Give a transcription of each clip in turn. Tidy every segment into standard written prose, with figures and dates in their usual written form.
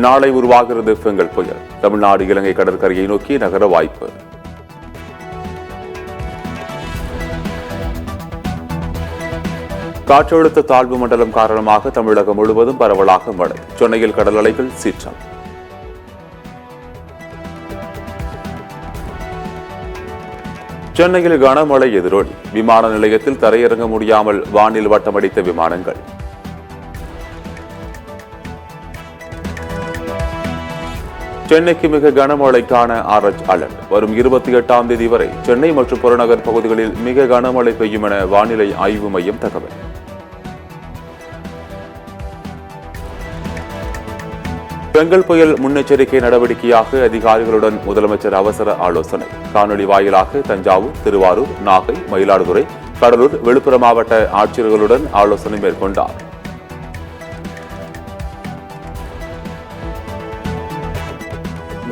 நாளை உருவாகிறது பெங்கல் புயல். தமிழ்நாடு இலங்கை கடற்கரையை நோக்கி நகர வாய்ப்பு. காற்றழுத்த தாழ்வு மண்டலம் காரணமாக தமிழகம் முழுவதும் பரவலாக மழை. சென்னையில் கடல் அலைகள் சீற்றம். சென்னையில் கனமழை எதிரொலி. விமான நிலையத்தில் தரையிறங்க முடியாமல் வானில் வட்டமடித்த விமானங்கள். சென்னைக்கு மிக கனமழைக்கான ஆரஞ்ச் அலர்ட். வரும் 28ஆம் தேதி வரை சென்னை மற்றும் புறநகர் பகுதிகளில் மிக கனமழை பெய்யும் என வானிலை ஆய்வு மையம் தகவல். பெங்கல் புயல் முன்னெச்சரிக்கை நடவடிக்கையாக அதிகாரிகளுடன் முதலமைச்சர் அவசர ஆலோசனை. காணொலி வாயிலாக தஞ்சாவூர், திருவாரூர், நாகை, மயிலாடுதுறை, கடலூர், விழுப்புரம் மாவட்ட ஆட்சியர்களுடன் ஆலோசனை மேற்கொண்டார்.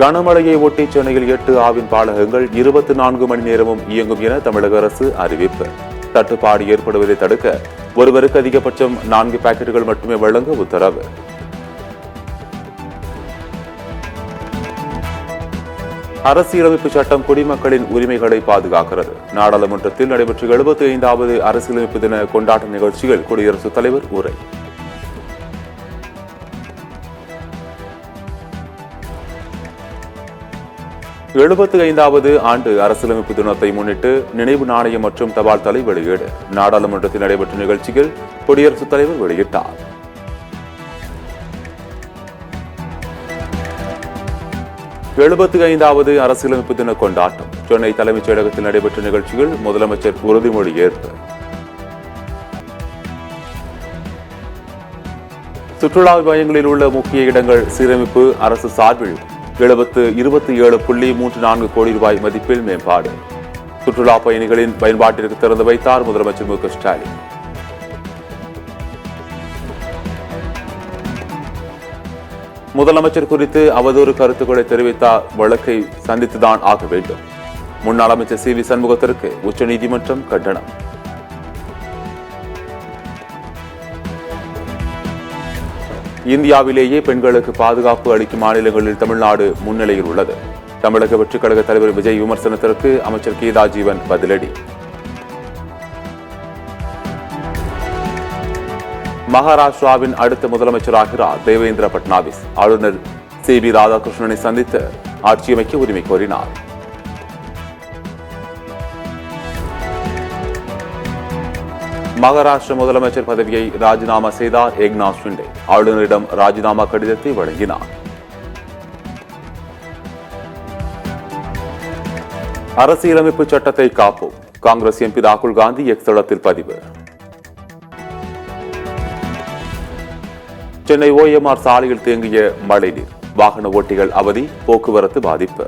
கனமழையை ஒட்டி சென்னையில் 8 ஆவின் பாலகங்கள் 24 மணி நேரமும் இயங்கும் என தமிழக அரசு அறிவிப்பு. தட்டுப்பாடு ஏற்படுவதை தடுக்க ஒருவருக்கு அதிகபட்சம் 4 பாக்கெட்டுகள் மட்டுமே வழங்க உத்தரவு. அரசியலமைப்பு சட்டம் குடிமக்களின் உரிமைகளை பாதுகாக்கிறது. நாடாளுமன்றத்தில் நடைபெற்ற 75வது அரசியலமைப்பு தின கொண்டாட்ட நிகழ்ச்சியில் குடியரசுத் தலைவர் உரை. எழுபத்தைந்தாவது ஆண்டு அரசியலமைப்பு தினத்தை முன்னிட்டு நினைவு நாணயம் மற்றும் தபால் தலை வெளியீடு. நாடாளுமன்றத்தில் நடைபெற்ற நிகழ்ச்சியில் குடியரசுத் தலைவர் வெளியிட்டார். எழுபத்தைந்தாவது அரசியலமைப்பு தின கொண்டாட்டம். சென்னை தலைமைச் செயலகத்தில் நடைபெற்ற நிகழ்ச்சியில் முதலமைச்சர் உறுதிமொழி ஏற்பு. சுற்றுலா மையங்களில் உள்ள முக்கிய இடங்கள் சீரமைப்பு. அரசு சார்பில் 27.34 கோடி ரூபாய் மதிப்பில் மேம்பாடு. சுற்றுலா பயணிகளின் பயன்பாட்டிற்கு திறந்து வைத்தார் முதலமைச்சர் மு க ஸ்டாலின். முதலமைச்சர் குறித்து அவதூறு கருத்துக்களை தெரிவித்தார். வழக்கை சந்தித்துதான் ஆக வேண்டும். முன்னாள் அமைச்சர் சி வி சண்முகத்திற்கு உச்சநீதிமன்றம் கண்டனம். இந்தியாவிலேயே பெண்களுக்கு பாதுகாப்பு அளிக்கும் மாநிலங்களில் தமிழ்நாடு முன்னிலையில் உள்ளது. தமிழக வெற்றிக் கழக தலைவர் விஜய் விமர்சனத்திற்கு அமைச்சர் கீதா ஜீவன் பதிலடி. மகாராஷ்டிராவின் அடுத்த முதலமைச்சராகிறார் தேவேந்திர பட்னாவிஸ். ஆளுநர் சி பி ராதாகிருஷ்ணனை சந்தித்து ஆட்சியமைக்க உரிமை கோரினார். மகாராஷ்டிர முதலமைச்சர் பதவியை ராஜினாமா செய்தார் ஏக்நாத் ஷிண்டே. ஆளுநரிடம் ராஜினாமா கடிதத்தை வழங்கினார். அரசியலமைப்பு சட்டத்தை காப்போம். காங்கிரஸ் எம்பி ராகுல் காந்தி எக்ஸ் தளத்தில் பதிவு. சென்னை OMR சாலையில் தேங்கிய மழைநீர். வாகன ஓட்டிகள் அவதி, போக்குவரத்து பாதிப்பு.